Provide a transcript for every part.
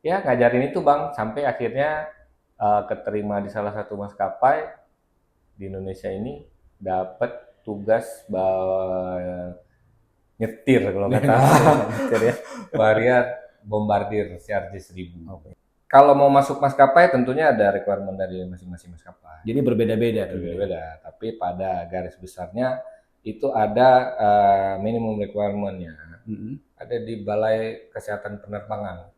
Ya ngajarin itu Bang, sampai akhirnya keterima di salah satu maskapai di Indonesia ini, dapat tugas nyetir kalau kata nyetir ya, Warrior Bombardier CRJ 1000. Oke. Kalau mau masuk maskapai tentunya ada requirement dari masing-masing maskapai. Jadi berbeda-beda tuh. Berbeda-beda, tapi pada garis besarnya itu ada minimum requirement-nya. Ada di Balai Kesehatan Penerbangan.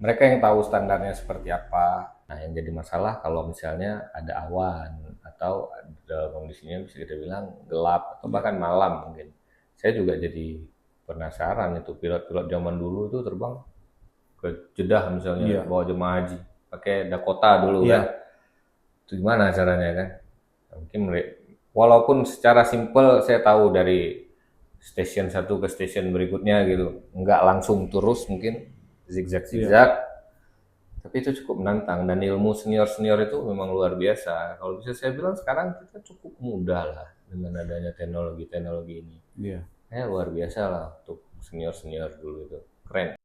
Mereka yang tahu standarnya seperti apa. Nah, yang jadi masalah kalau misalnya ada awan atau ada kondisinya bisa kita bilang gelap atau bahkan malam mungkin. Saya juga jadi penasaran itu pilot-pilot zaman dulu itu terbang ke Jeddah misalnya bawa jemaah haji pakai Dakota dulu kan. Itu gimana caranya kan? Mungkin walaupun secara simpel saya tahu dari stasiun satu ke stasiun berikutnya gitu, nggak langsung terus mungkin zigzag, tapi itu cukup menantang dan ilmu senior itu memang luar biasa. Kalau bisa saya bilang sekarang kita cukup mudah lah dengan adanya teknologi ini. Luar biasa lah untuk senior dulu itu keren.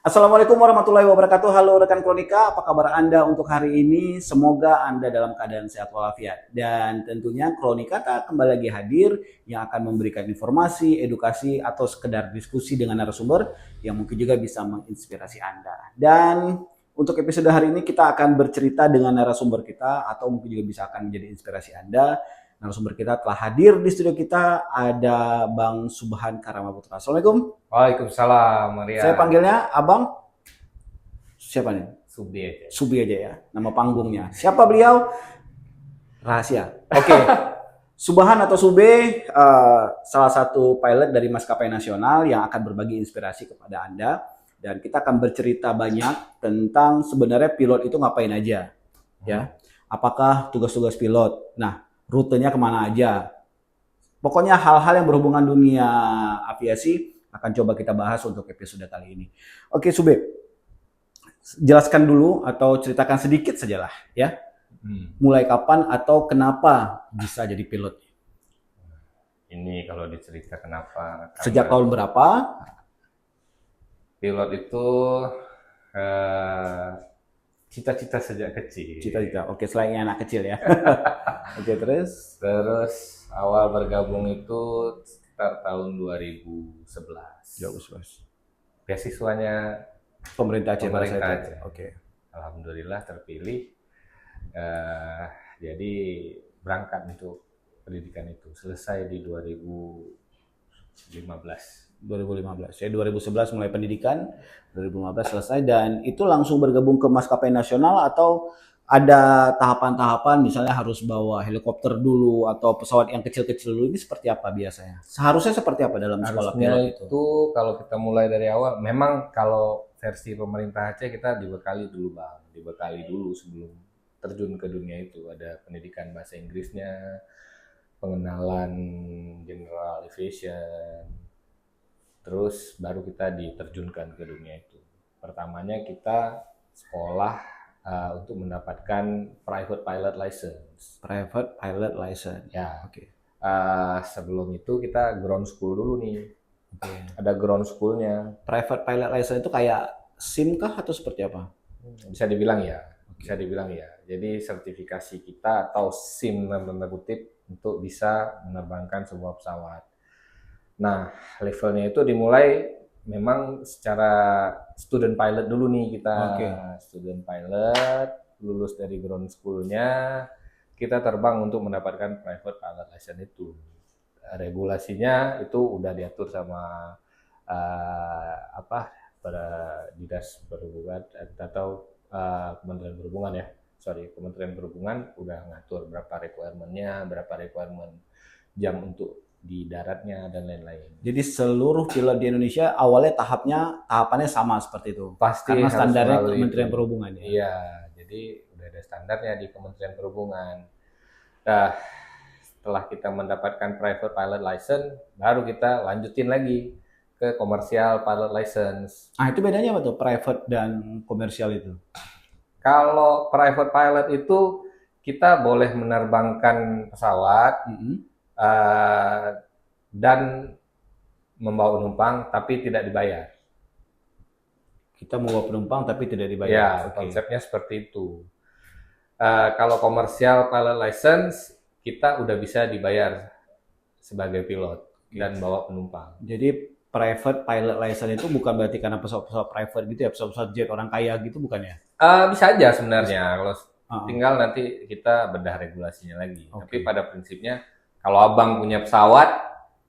Assalamualaikum warahmatullahi wabarakatuh. Halo rekan Kronika, apa kabar Anda untuk hari ini? Semoga Anda dalam keadaan sehat walafiat. Dan tentunya Kronika tak kembali lagi hadir yang akan memberikan informasi, edukasi, atau sekedar diskusi dengan narasumber yang mungkin juga bisa menginspirasi Anda. Dan untuk episode hari ini kita akan bercerita dengan narasumber kita atau mungkin juga bisa akan menjadi inspirasi Anda. Narasumber kita telah hadir di studio kita, ada Bang Subhan Karamaputra. Assalamualaikum. Waalaikumsalam, Maria. Saya panggilnya Abang. Siapa nih? Subi aja. Subi aja ya, nama panggungnya. Siapa beliau? Rahasia. Oke. Subhan atau Sube, salah satu pilot dari maskapai nasional yang akan berbagi inspirasi kepada Anda. Dan kita akan bercerita banyak tentang sebenarnya pilot itu ngapain aja. Ya, apakah tugas-tugas pilot? Nah, rutenya kemana aja? Pokoknya hal-hal yang berhubungan dunia aviasi akan coba kita bahas untuk episode kali ini. Oke, Sube, jelaskan dulu atau ceritakan sedikit sajalah ya. Mulai kapan atau kenapa bisa jadi pilot? Ini kalau dicerita kenapa? Sejak tahun berapa? Pilot itu cita-cita sejak kecil. Cita-cita. Oke, selain anak kecil ya. Oke, terus awal bergabung itu sekitar tahun 2011. Beasiswanya pemerintah Aceh. Oke. Alhamdulillah terpilih. Jadi berangkat untuk pendidikan itu. Selesai di 2015. Saya 2011 mulai pendidikan, 2015 selesai, dan itu langsung bergabung ke maskapai nasional atau ada tahapan-tahapan misalnya harus bawa helikopter dulu atau pesawat yang kecil-kecil dulu, ini seperti apa biasanya? Seharusnya seperti apa dalam sekolah pilot itu? Kalau kita mulai dari awal, memang kalau versi pemerintah Aceh kita dibekali dulu Bang, dibekali dulu sebelum terjun ke dunia itu. Ada pendidikan bahasa Inggrisnya, pengenalan general aviation, terus baru kita diterjunkan ke dunia itu. Pertamanya kita sekolah untuk mendapatkan private pilot license. Private pilot license. Ya. Oke. Sebelum itu kita ground school dulu nih. Ada ground schoolnya. Private pilot license itu kayak SIM kah atau seperti apa? Bisa dibilang ya. Bisa dibilang ya. Jadi sertifikasi kita atau SIM tanda kutip untuk bisa menerbangkan sebuah pesawat. Nah, levelnya itu dimulai memang secara student pilot dulu nih kita. Student pilot, lulus dari ground school-nya, kita terbang untuk mendapatkan private pilot license itu. Regulasinya itu udah diatur sama pada dinas perhubungan atau Kementerian Perhubungan ya. Kementerian Perhubungan udah ngatur berapa requirement jam untuk di daratnya dan lain-lain. Jadi seluruh pilot di Indonesia awalnya tahapannya sama seperti itu. Pasti karena standarnya Kementerian Perhubungan ya. Iya, jadi udah ada standarnya di Kementerian Perhubungan. Nah, setelah kita mendapatkan private pilot license, baru kita lanjutin lagi ke commercial pilot license. Itu bedanya apa tuh private dan komersial itu? Kalau private pilot itu kita boleh menerbangkan pesawat dan membawa penumpang, tapi tidak dibayar. Kita membawa penumpang tapi tidak Ya, dibayar. Oke. konsepnya seperti itu. Kalau komersial pilot license, kita udah bisa dibayar sebagai pilot dan bawa penumpang. Jadi private pilot license itu bukan berarti karena pesawat-pesawat private gitu ya, pesawat-pesawat jet orang kaya gitu bukan ya? Bisa aja sebenarnya, kalau Ah, tinggal nanti kita bedah regulasinya lagi. Oke. Tapi pada prinsipnya, kalau abang punya pesawat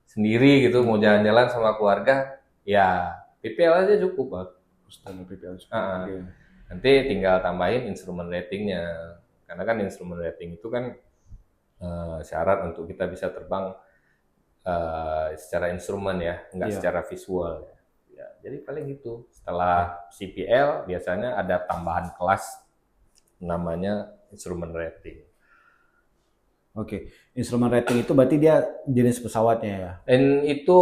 sendiri gitu, mau jalan-jalan sama keluarga, ya PPL aja cukup, Bang. standar PPL. Ah, Oke. Nanti tinggal tambahin instrumen ratingnya. Karena kan instrumen rating itu kan syarat untuk kita bisa terbang secara instrumen ya, nggak Iya. secara visual. Ya, jadi paling gitu. Setelah CPL biasanya ada tambahan kelas namanya instrumen rating. Oke. Instrumen rating itu berarti dia jenis pesawatnya ya, Dan itu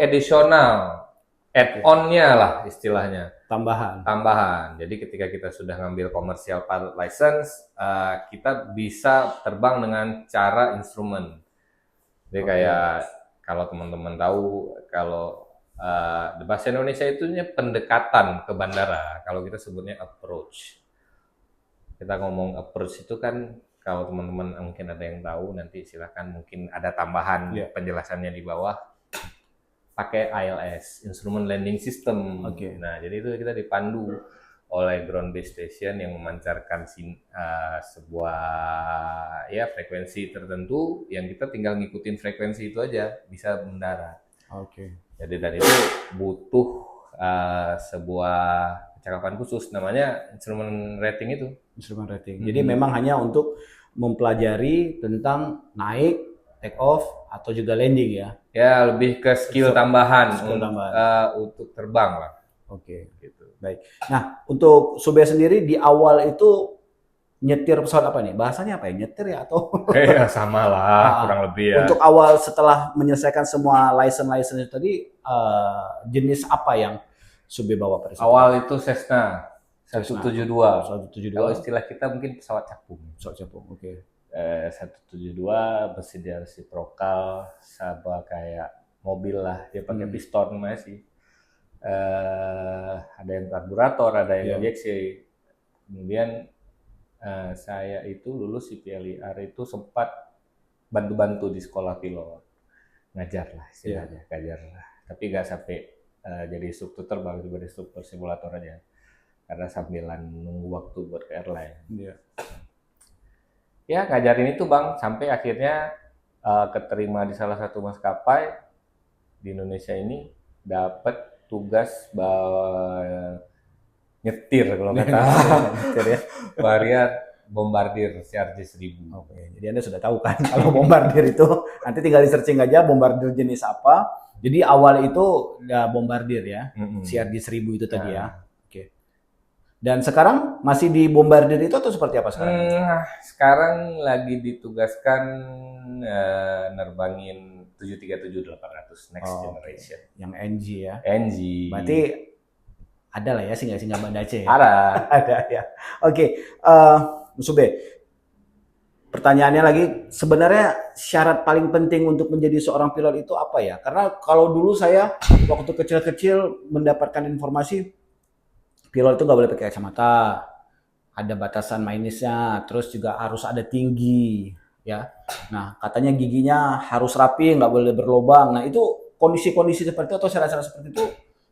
additional, add-on-nya lah istilahnya, tambahan. tambahan. Jadi ketika kita sudah ngambil commercial pilot license, kita bisa terbang dengan cara instrumen. Jadi Oke. kayak kalau teman-teman tahu, kalau di bahasa Indonesia itu pendekatan ke bandara. Kalau kita sebutnya approach. Kita ngomong approach itu kan, kalau teman-teman mungkin ada yang tahu, nanti silakan mungkin ada tambahan Iya. penjelasannya di bawah. Pakai ILS, Instrument Landing System. Oke. Nah, jadi itu kita dipandu oleh ground base station yang memancarkan sebuah ya frekuensi tertentu, yang kita tinggal ngikutin frekuensi itu aja bisa mendarat. Oke. Jadi dan itu butuh sebuah kecakapan khusus, namanya instrumen rating itu. Instrumen rating. Jadi memang hanya untuk mempelajari tentang naik, take off atau juga landing ya. Ya, lebih ke skill tambahan, Skill tambahan. untuk terbang lah. Oke. Gitu. Baik. Nah, untuk Sube sendiri di awal itu nyetir pesawat apa nih? Bahasanya apa ya? Nyetir ya atau Sama lah, kurang lebih ya. untuk awal setelah menyelesaikan semua license itu tadi jenis apa yang Sube bawa pada saat Awal itu Cessna 172. 172 Kalau istilah kita mungkin pesawat capung. pesawat capung. Oke. 172 bersedia resiprokal, sama kayak mobil lah, dia pakai piston masih. Ada yang karburator, ada yang injeksi. Kemudian saya itu lulus CPLIR itu sempat bantu-bantu di sekolah pilot, ngajar lah istilahnya, ngajar lah. Tapi nggak sampai jadi instruktur terbang, cuma instruktur simulator aja. Karena sambilan nunggu waktu buat ke airline. Iya. Ya ngajarin itu Bang, sampai akhirnya keterima di salah satu maskapai di Indonesia ini, dapat tugas nyetir kalau kata nyetir ya, varian Bombardier CRJ-1000. Oke, jadi Anda sudah tahu kan kalau Bombardier itu nanti tinggal di searching aja Bombardier jenis apa. Jadi awal itu udah Bombardier ya, CRJ-1000 itu tadi ya. Oke. Dan sekarang masih di Bombardier itu atau seperti apa sekarang? Sekarang lagi ditugaskan nerbangin 737-800 Next Generation. Yang NG ya. NG. Berarti ada lah ya singgah-singgah Banda Aceh. Ada. Ada ya. Oke, Sube. Pertanyaannya lagi, sebenarnya syarat paling penting untuk menjadi seorang pilot itu apa ya? Karena kalau dulu saya waktu kecil-kecil mendapatkan informasi pilot itu nggak boleh pakai kacamata, ada batasan minusnya, terus juga harus ada tinggi, ya. Nah, katanya giginya harus rapi, nggak boleh berlobang. Nah, itu kondisi-kondisi seperti itu atau syarat-syarat seperti itu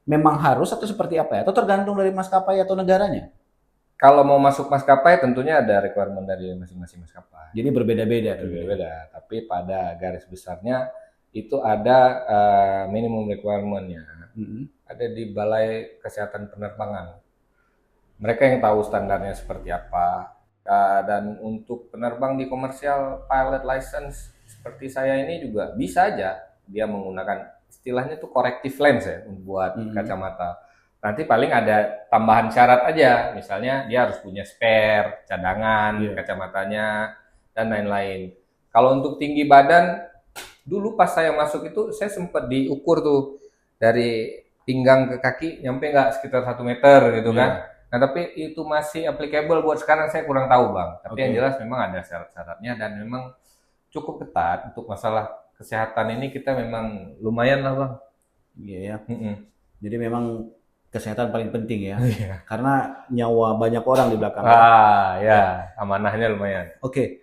memang harus atau seperti apa ya? Atau tergantung dari maskapai atau negaranya? Kalau mau masuk maskapai tentunya ada requirement dari masing-masing maskapai. Jadi berbeda-beda. Berbeda-beda, tapi pada garis besarnya itu ada minimum requirement-nya. Ada di Balai Kesehatan Penerbangan. Mereka yang tahu standarnya seperti apa. Dan untuk penerbang di komersial pilot license seperti saya ini juga bisa aja dia menggunakan istilahnya tuh corrective lens ya buat kacamata. Nanti paling ada tambahan syarat aja, misalnya dia harus punya spare, cadangan, kacamatanya, dan lain-lain. Kalau untuk tinggi badan, dulu pas saya masuk itu saya sempat diukur tuh dari pinggang ke kaki, nyampe nggak sekitar 1 meter gitu kan. Nah, tapi itu masih applicable buat sekarang saya kurang tahu, Bang. Tapi yang Oke. jelas memang ada syarat-syaratnya dan memang cukup ketat untuk masalah kesehatan ini kita memang lumayan lah, Bang. Iya ya. Mm-mm. Jadi memang kesehatan paling penting ya. Iya. Karena nyawa banyak orang di belakang ya. Ya, amanahnya lumayan. Oke,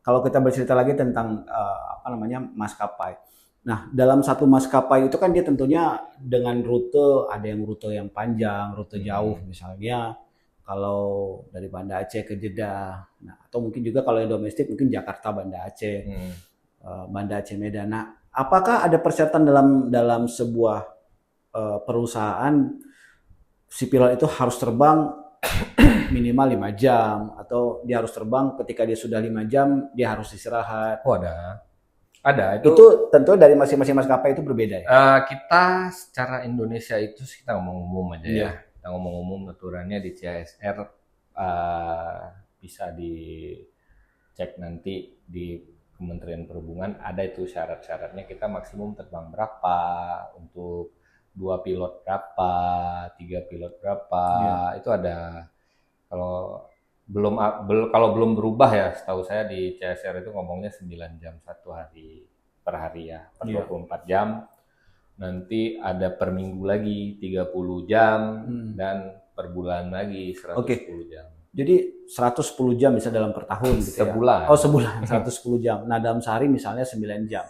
kalau kita bercerita lagi tentang apa namanya maskapai. Nah, dalam satu maskapai itu kan dia tentunya dengan rute, ada yang rute yang panjang, rute jauh misalnya kalau dari Banda Aceh ke Jeddah. Nah, atau mungkin juga kalau yang domestik mungkin Jakarta Banda Aceh, Banda Aceh Medan. Nah, apakah ada persyaratan dalam sebuah perusahaan si pilot itu harus terbang minimal 5 jam atau dia harus terbang ketika dia sudah 5 jam dia harus istirahat. Oh, ada. Ada Itu tentu dari masing-masing maskapai itu berbeda ya. Kita secara Indonesia itu kita ngomong umum aja ya. Iya. Kita ngomong umum aturannya di CSR bisa dicek nanti di Kementerian Perhubungan ada itu syarat-syaratnya kita maksimum terbang berapa untuk 2 pilot berapa, 3 pilot berapa, itu ada. Kalau belum berubah ya, setahu saya di CSR itu ngomongnya 9 jam satu hari per hari ya, per 24 jam. Nanti ada per minggu lagi 30 jam dan per bulan lagi 110 jam. Jadi 110 jam bisa dalam per tahun gitu Sebulan. ya. Oh, sebulan 110 jam. Nah, dalam sehari misalnya 9 jam.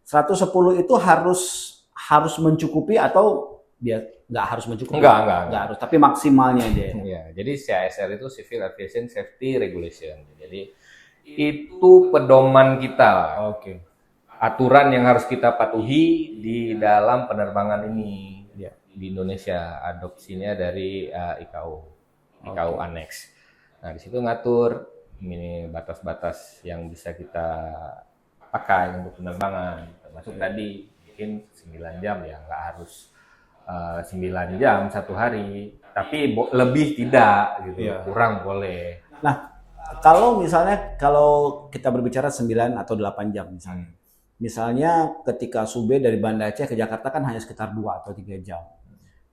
110 itu harus mencukupi atau dia nggak harus mencukupi? Enggak. Harus, tapi maksimalnya dia. Ya, jadi CASR itu Civil Aviation Safety Regulation. Jadi itu pedoman kita. Oke. Aturan yang harus kita patuhi di dalam penerbangan ini. Ya. Di Indonesia adopsinya dari ICAO Annex. Nah, di situ ngatur ini batas-batas yang bisa kita pakai untuk penerbangan. Termasuk tadi mungkin 9 jam ya, nggak harus 9 jam satu hari, tapi lebih tidak gitu, kurang boleh. Nah, kalau misalnya kalau kita berbicara 9 atau 8 jam misalnya. Misalnya ketika Sube dari Banda Aceh ke Jakarta kan hanya sekitar 2 atau 3 jam.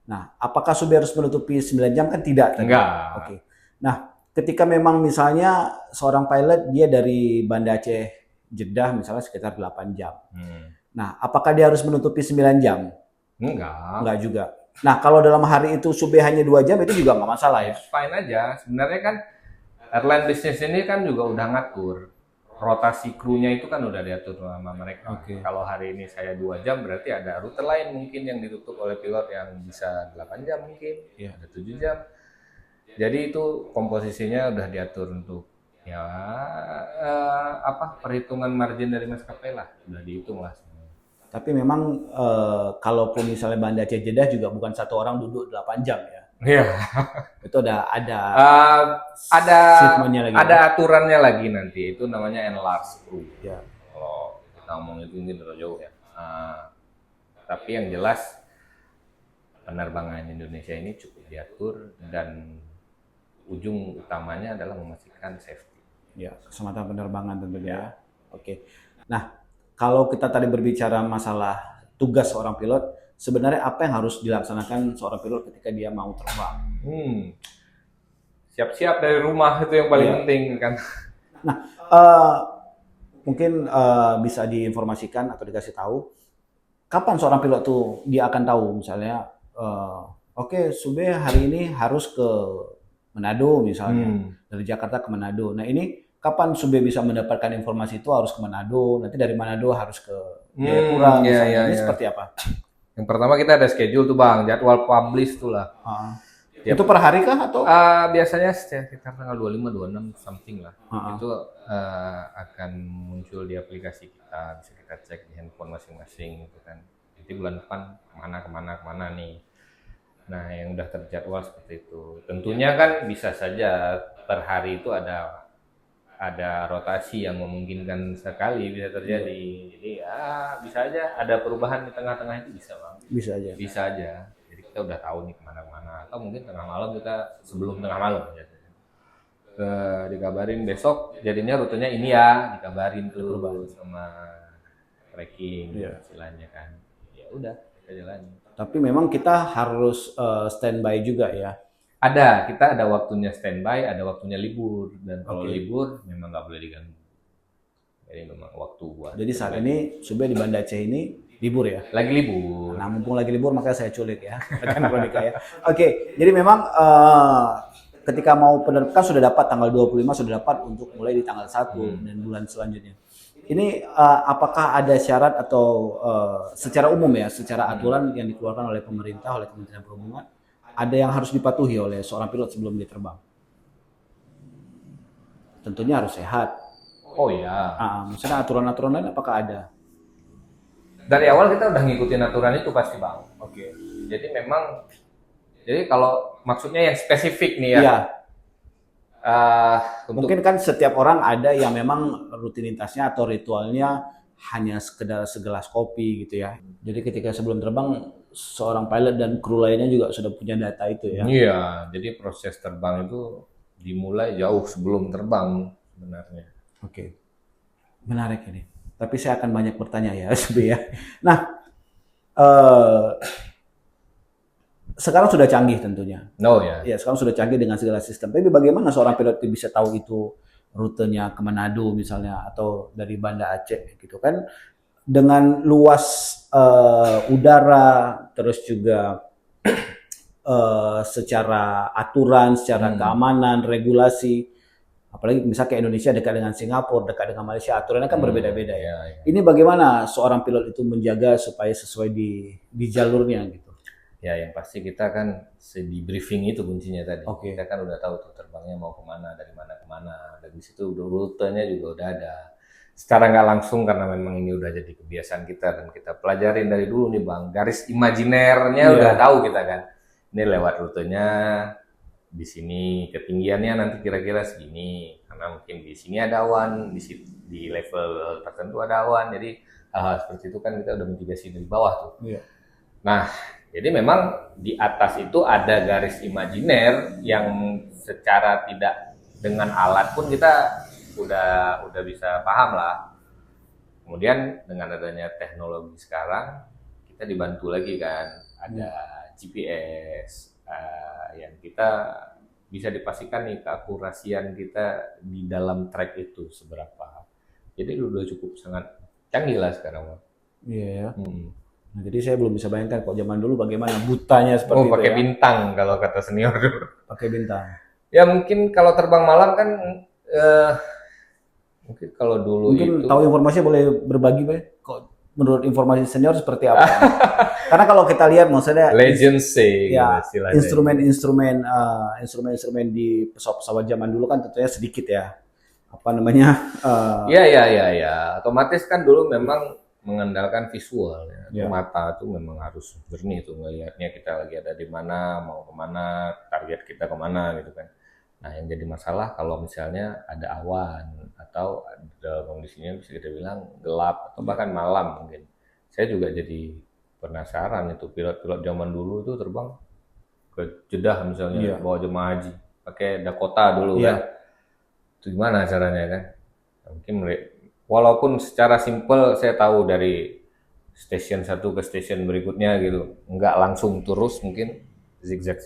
Nah, apakah Sube harus menutupi 9 jam kan tidak? Enggak. Oke. Nah, ketika memang misalnya seorang pilot dia dari Banda Aceh Jeddah misalnya sekitar 8 jam. Nah, apakah dia harus menutupi 9 jam? Enggak juga. Nah, kalau dalam hari itu Sube hanya 2 jam itu juga nggak masalah ya? Fine aja. Sebenarnya kan airline bisnis ini kan juga udah ngatur. Rotasi krunya itu kan udah diatur sama mereka. Kalau hari ini saya 2 jam berarti ada rute lain mungkin yang ditutup oleh pilot yang bisa 8 jam mungkin. Ada 7 jam. Jadi itu komposisinya udah diatur untuk ya perhitungan margin dari maskapai lah. Udah dihitung lah. Tapi memang kalaupun misalnya Banda Aceh Jeddah juga bukan satu orang duduk 8 jam ya. Iya. Itu ada ada lagi. Ada aturannya lagi nanti. Itu namanya enlarged crew. Ya. Kalau kita ngomong itu mungkin terlalu jauh ya. Tapi yang jelas penerbangan Indonesia ini cukup diatur dan ujung utamanya adalah memastikan safety. Ya, keselamatan penerbangan tentunya. Ya. Oke. Nah, kalau kita tadi berbicara masalah tugas seorang pilot, sebenarnya apa yang harus dilaksanakan seorang pilot ketika dia mau terbang? Siap-siap dari rumah itu yang paling penting kan. Nah, mungkin bisa diinformasikan atau dikasih tahu kapan seorang pilot tuh dia akan tahu misalnya, oke, Sube hari ini harus ke Manado misalnya, dari Jakarta ke Manado. Nah ini kapan Sube bisa mendapatkan informasi itu harus ke Manado, nanti dari Manado harus ke Jayapura misalnya. Ini seperti apa? Yang pertama kita ada schedule tuh Bang, jadwal publish tuh lah. Itu per hari kah atau? Biasanya sekitar tanggal 25, 26 something lah. Itu akan muncul di aplikasi kita, bisa kita cek di handphone masing-masing gitu kan. Nanti bulan depan kemana nih. Nah, yang udah terjadwal seperti itu. Tentunya kan bisa saja per hari itu ada rotasi yang memungkinkan sekali bisa terjadi. Jadi bisa aja ada perubahan di tengah-tengah itu bisa Bang. Bisa aja. Bisa aja. Jadi kita udah tahu nih kemana-mana. Atau mungkin tengah malam kita sebelum tengah malam aja. Dikabarin besok jadinya rutenya ini ya, dikabarin tuh sama tracking istilahnya kan. Ya udah kita jalani. Tapi memang kita harus standby juga ya. Kita ada waktunya standby, ada waktunya libur, dan kalau libur memang nggak boleh diganggu. Jadi memang waktu buat. Jadi saat ini Sube di Banda Aceh ini libur ya? Lagi libur. Nah, mumpung lagi libur makanya saya culik ya, rekan Kronika ya. Oke, jadi memang ketika mau penerbangan sudah dapat tanggal 25 sudah dapat untuk mulai di tanggal 1 dan bulan selanjutnya. Ini apakah ada syarat atau secara umum ya, secara aturan yang dikeluarkan oleh pemerintah, oleh Kementerian Perhubungan, ada yang harus dipatuhi oleh seorang pilot sebelum dia terbang? Tentunya harus sehat. Oh ya. Maksudnya aturan-aturan lain apakah ada? Dari awal kita udah ngikutin aturan itu pasti Bang. Oke. Jadi kalau maksudnya yang spesifik nih ya. Iya. Mungkin kan setiap orang ada yang memang rutinitasnya atau ritualnya hanya sekedar segelas kopi gitu ya. Jadi ketika sebelum terbang seorang pilot dan kru lainnya juga sudah punya data itu ya. Iya, jadi proses terbang itu dimulai jauh sebelum terbang sebenarnya. Oke. Menarik ini. Tapi saya akan banyak bertanya ya, Sube ya. Nah, sekarang sudah canggih tentunya. Ya, sekarang sudah canggih dengan segala sistem. Tapi bagaimana seorang pilot itu bisa tahu itu rutenya ke Manado misalnya atau dari Banda Aceh gitu kan? Dengan luas udara, terus juga secara aturan, secara keamanan, regulasi. Apalagi misalnya kayak Indonesia dekat dengan Singapura, dekat dengan Malaysia, aturannya kan berbeda-beda ya. Ini bagaimana seorang pilot itu menjaga supaya sesuai di jalurnya gitu? Ya, yang pasti kita kan di briefing itu kuncinya tadi. Kita kan udah tahu tuh terbangnya mau kemana, dari mana ke mana, dan di situ rutenya juga udah ada. Secara nggak langsung karena memang ini udah jadi kebiasaan kita dan kita pelajarin dari dulu nih Bang, garis imajinernya udah tahu kita kan. Ini lewat rutenya, di sini ketinggiannya nanti kira-kira segini, karena mungkin di sini ada awan, di level tertentu ada awan, jadi hal-hal seperti itu kan kita udah mitigasi dari bawah tuh. Nah, jadi memang di atas itu ada garis imajiner yang secara tidak dengan alat pun kita udah bisa paham lah. Kemudian dengan adanya teknologi sekarang kita dibantu lagi kan, ada GPS yang kita bisa dipastikan nih keakurasian kita di dalam track itu seberapa. Jadi udah cukup sangat canggih lah sekarang. Iya ya. Nah, jadi saya belum bisa bayangkan kok zaman dulu bagaimana butanya seperti itu. Pakai bintang kalau kata senior dulu. Pakai bintang. Ya mungkin kalau terbang malam kan mungkin kalau dulu mungkin tahu informasinya boleh berbagi Pak. Kok menurut informasi senior seperti apa? Karena kalau kita lihat maksudnya legacy ya, instrumen-instrumen di pesawat-pesawat zaman dulu kan tentunya sedikit ya. Apa namanya? Ya. Otomatis kan dulu memang mengandalkan visual ya. Mata tuh memang harus jernih tuh ngelihatnya kita lagi ada di mana, mau kemana, target kita kemana gitu kan. Nah yang jadi masalah kalau misalnya ada awan atau dalam kondisinya bisa kita bilang gelap atau bahkan malam mungkin. Saya juga jadi penasaran itu pilot-pilot zaman dulu itu terbang ke Jeddah misalnya bawa jemaah haji pakai Dakota dulu kan. Itu gimana caranya kan? Mungkin walaupun secara simpel saya tahu dari stasiun satu ke stasiun berikutnya gitu, nggak langsung terus mungkin zigzag,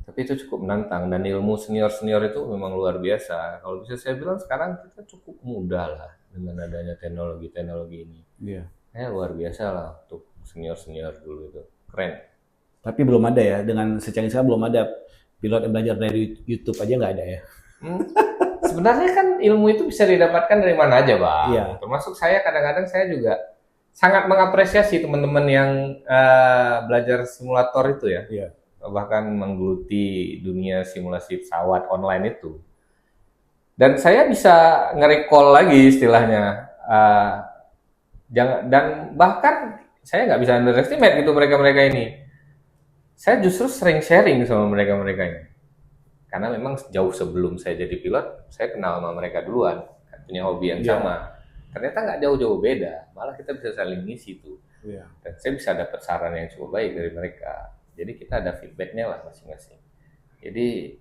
tapi itu cukup menantang dan ilmu senior itu memang luar biasa. Kalau bisa saya bilang sekarang kita cukup mudah lah dengan adanya teknologi ini. Luar biasa lah untuk senior dulu itu keren. Tapi belum ada ya dengan secanggih sekarang belum ada pilot yang belajar dari YouTube aja nggak ada ya. Sebenarnya kan ilmu itu bisa didapatkan dari mana aja, Bang. Termasuk saya kadang-kadang saya juga sangat mengapresiasi teman-teman yang belajar simulator itu ya. Bahkan menggeluti dunia simulasi pesawat online itu. Dan saya bisa nge-recall lagi istilahnya. Dan bahkan saya nggak bisa underestimate gitu mereka-mereka ini. Saya justru sering sharing sama mereka-mereka ini. Karena memang jauh sebelum saya jadi pilot, saya kenal sama mereka duluan, punya hobi yang sama. Ternyata nggak jauh-jauh beda, malah kita bisa saling ngisi tuh. Dan saya bisa dapat saran yang cukup baik dari mereka. Jadi kita ada feedbacknya lah masing-masing. Jadi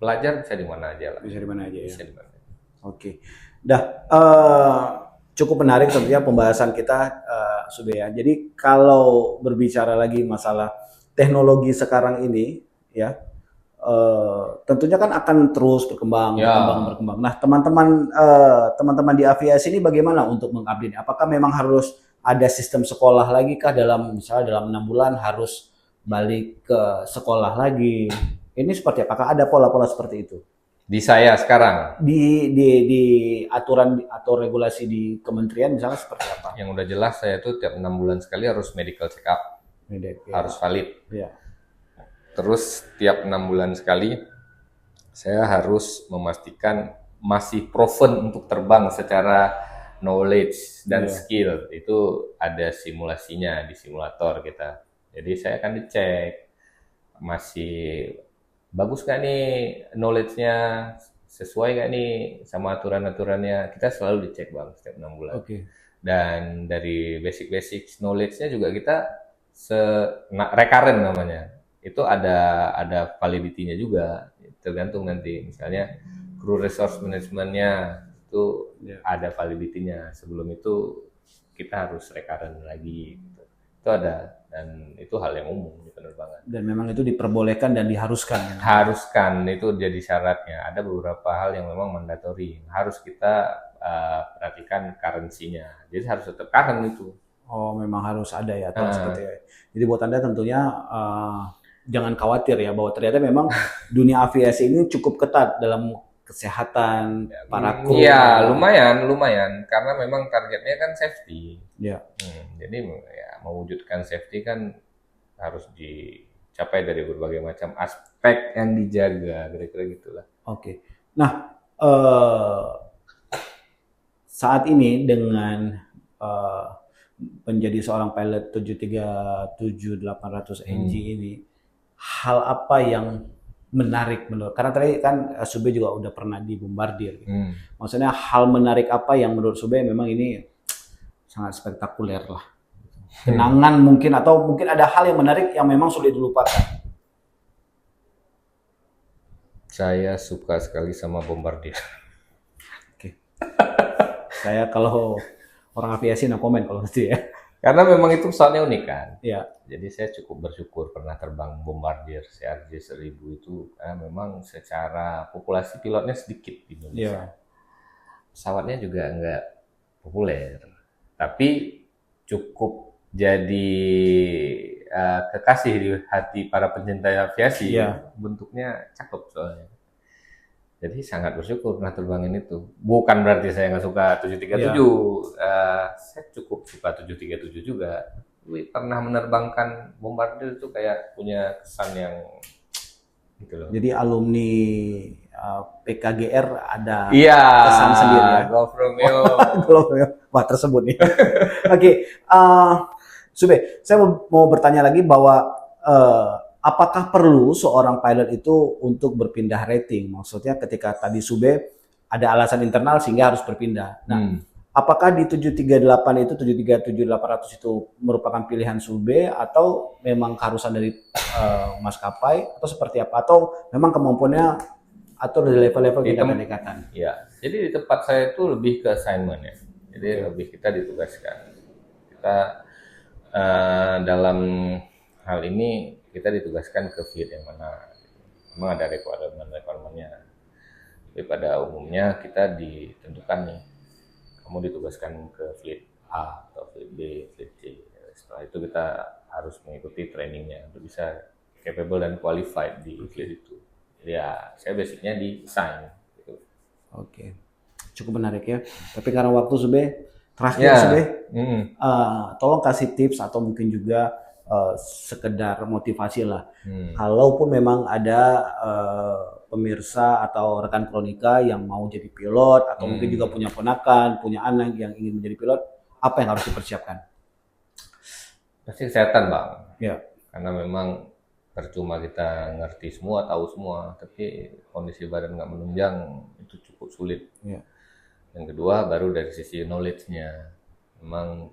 belajar bisa di mana aja lah. Bisa di mana aja bisa ya. Di mana. Oke. Cukup menarik tentunya pembahasan kita Sube ya. Jadi kalau berbicara lagi masalah teknologi sekarang ini ya. Tentunya kan akan terus berkembang. Nah, teman-teman di aviasi ini bagaimana untuk mengupdate? Apakah memang harus ada sistem sekolah lagi kah misalnya dalam 6 bulan harus balik ke sekolah lagi? Ini seperti apakah ada pola-pola seperti itu? Di saya sekarang di aturan atau regulasi di kementerian misalnya seperti apa? yang udah jelas saya tuh tiap 6 bulan sekali harus medical check up, harus valid. Ya. Terus tiap 6 bulan sekali saya harus memastikan masih proven untuk terbang secara knowledge dan skill. Itu ada simulasinya di simulator kita. Jadi saya akan dicek masih bagus gak nih knowledge-nya, sesuai gak nih sama aturan-aturannya. Kita selalu dicek Bang setiap 6 bulan. Dan dari basic knowledge-nya juga kita recurrent namanya. Itu ada validity-nya juga, tergantung nanti misalnya crew resource management-nya itu ada validity-nya. Sebelum itu kita harus recurrent lagi gitu. Itu ada, dan itu hal yang umum di penerbangan. Dan memang itu diperbolehkan dan diharuskan. Haruskan, itu jadi syaratnya. Ada beberapa hal yang memang mandatory, harus kita perhatikan currency-nya. Jadi harus tetap current itu. Oh, memang harus ada ya, atau seperti itu. Jadi buat Anda tentunya jangan khawatir ya bahwa ternyata memang dunia aviasi ini cukup ketat dalam kesehatan para kru. Iya, lumayan karena memang targetnya kan safety. Ya. Jadi ya mewujudkan safety kan harus dicapai dari berbagai macam aspek yang dijaga, kira-kira gitulah. Oke. Nah, saat ini dengan menjadi seorang pilot 737-800 NG ini, hal apa yang menarik menurut, karena tadi kan Sube juga udah pernah di Bombardier gitu. Maksudnya hal menarik apa yang menurut Sube memang ini sangat spektakuler lah, kenangan mungkin, atau mungkin ada hal yang menarik yang memang sulit dilupakan. Saya suka sekali sama Bombardier. Oke. Saya kalau orang aviasi no komen kalau gitu ya. Karena memang itu pesawatnya unik kan. Iya. Jadi saya cukup bersyukur pernah terbang Bombardier CRJ-1000 itu, karena memang secara populasi pilotnya sedikit di Indonesia. Pesawatnya juga nggak populer, tapi cukup jadi kekasih di hati para pencinta aviasi. Bentuknya cakep soalnya. Jadi sangat bersyukur pernah terbangin itu. Bukan berarti saya nggak suka 737. Saya cukup suka 737 juga. Pernah menerbangkan Bombardier itu kayak punya kesan yang gitu loh. Jadi alumni PKGR ada kesan sendiri ya. Golf Romeo. Wah, tersebut nih. Oke, Sube, saya mau bertanya lagi bahwa apakah perlu seorang pilot itu untuk berpindah rating? Maksudnya ketika tadi Sube ada alasan internal sehingga harus berpindah. Nah, apakah di 738 itu 737-800 itu merupakan pilihan Sube atau memang keharusan dari maskapai atau seperti apa? Atau memang kemampuannya atau dari level-level tingkatan-tingkatan? Ya, jadi di tempat saya itu lebih ke assignment ya. Jadi lebih kita ditugaskan. Kita dalam hal ini kita ditugaskan ke fleet yang mana. Memang ada requirement-nya. Tapi pada umumnya kita ditentukan nih, kamu ditugaskan ke fleet A atau fleet B, fleet C. Setelah itu kita harus mengikuti trainingnya untuk bisa capable dan qualified di fleet itu. Jadi ya, saya basicnya di assign. Gitu. Oke, cukup menarik ya. Tapi karena waktu Sube, terakhir Sube, tolong kasih tips atau mungkin juga sekedar motivasi lah. Kalaupun memang ada pemirsa atau rekan kronika yang mau jadi pilot atau mungkin juga punya ponakan, punya anak yang ingin menjadi pilot, apa yang harus dipersiapkan? Pasti kesehatan Bang. Ya. Karena memang percuma kita ngerti semua, tahu semua, tapi kondisi badan nggak menunjang itu cukup sulit. Ya. Yang kedua baru dari sisi knowledge-nya, memang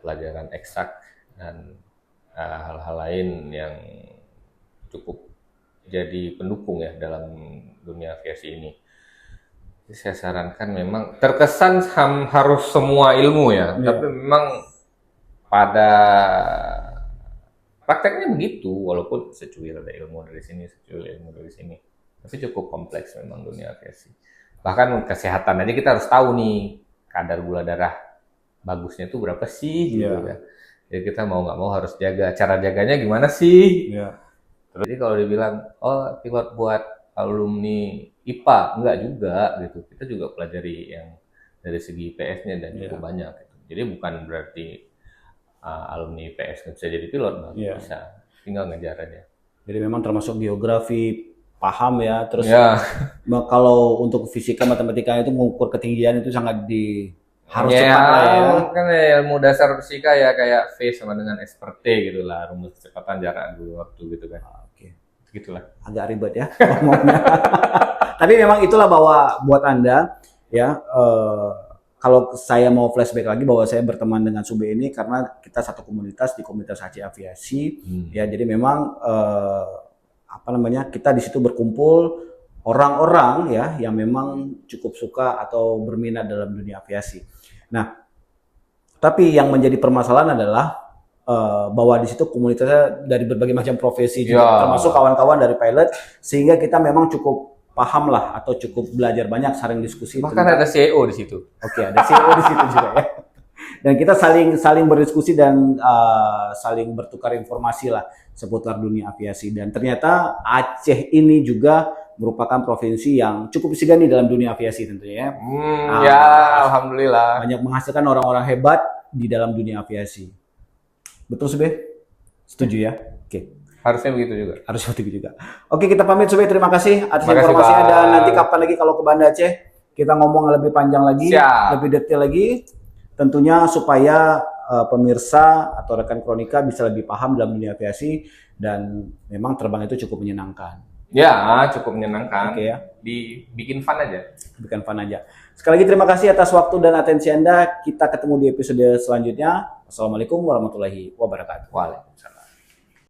pelajaran eksak dan hal-hal lain yang cukup jadi pendukung ya dalam dunia aviasi ini. Jadi saya sarankan memang terkesan harus semua ilmu ya, tapi memang pada Prakteknya begitu, walaupun secuil ada ilmu dari sini, secuil ilmu dari sini. Tapi cukup kompleks memang dunia aviasi. Bahkan kesehatan aja kita harus tahu nih, kadar gula darah bagusnya itu berapa sih gitu kan. Jadi kita mau nggak mau harus jaga. Cara jaganya gimana sih? Jadi kalau dibilang, oh pilot buat alumni IPA, enggak juga gitu. Kita juga pelajari yang dari segi IPS-nya dan cukup banyak. Gitu. Jadi bukan berarti alumni IPS nggak bisa jadi pilot, bisa. Tinggal ngejar aja. Jadi memang termasuk geografi, paham ya. Terus kalau untuk fisika, matematika itu mengukur ketinggian itu sangat harus cepat lah ya. Kan ilmu dasar fisika ya kayak V sama dengan S per T gitu lah, rumus kecepatan jarak dulu waktu gitu kan. Oke. Gitulah. Agak ribet ya ngomongnya. Tapi memang itulah bahwa buat Anda ya, kalau saya mau flashback lagi bahwa saya berteman dengan Sube ini karena kita satu komunitas di komunitas HC Aviasi ya, jadi memang kita di situ berkumpul orang-orang ya yang memang cukup suka atau berminat dalam dunia aviasi. Nah, tapi yang menjadi permasalahan adalah bahwa di situ komunitasnya dari berbagai macam profesi juga, termasuk kawan-kawan dari pilot, sehingga kita memang cukup paham lah atau cukup belajar banyak, saling diskusi. Bahkan ada CEO di situ. Oke, ada CEO di situ juga ya. Dan kita saling berdiskusi dan saling bertukar informasi lah seputar dunia aviasi. Dan ternyata Aceh ini juga merupakan provinsi yang cukup disegani dalam dunia aviasi tentunya ya. Alhamdulillah. Banyak menghasilkan orang-orang hebat di dalam dunia aviasi. Betul Sube? Setuju ya? Oke. Harusnya begitu juga. Harus begitu juga. Oke, kita pamit Sube. Terima kasih atas informasinya. Dan nanti kapan lagi kalau ke Banda Aceh kita ngomong lebih panjang lagi, lebih detail lagi. Tentunya supaya pemirsa atau rekan Kronika bisa lebih paham dalam dunia aviasi, dan memang terbang itu cukup menyenangkan. Ya, cukup menyenangkan. Oke ya. Bikin fun aja. Bikin fun aja. Sekali lagi terima kasih atas waktu dan atensi Anda. Kita ketemu di episode selanjutnya. Assalamualaikum warahmatullahi wabarakatuh. Waalaikumsalam.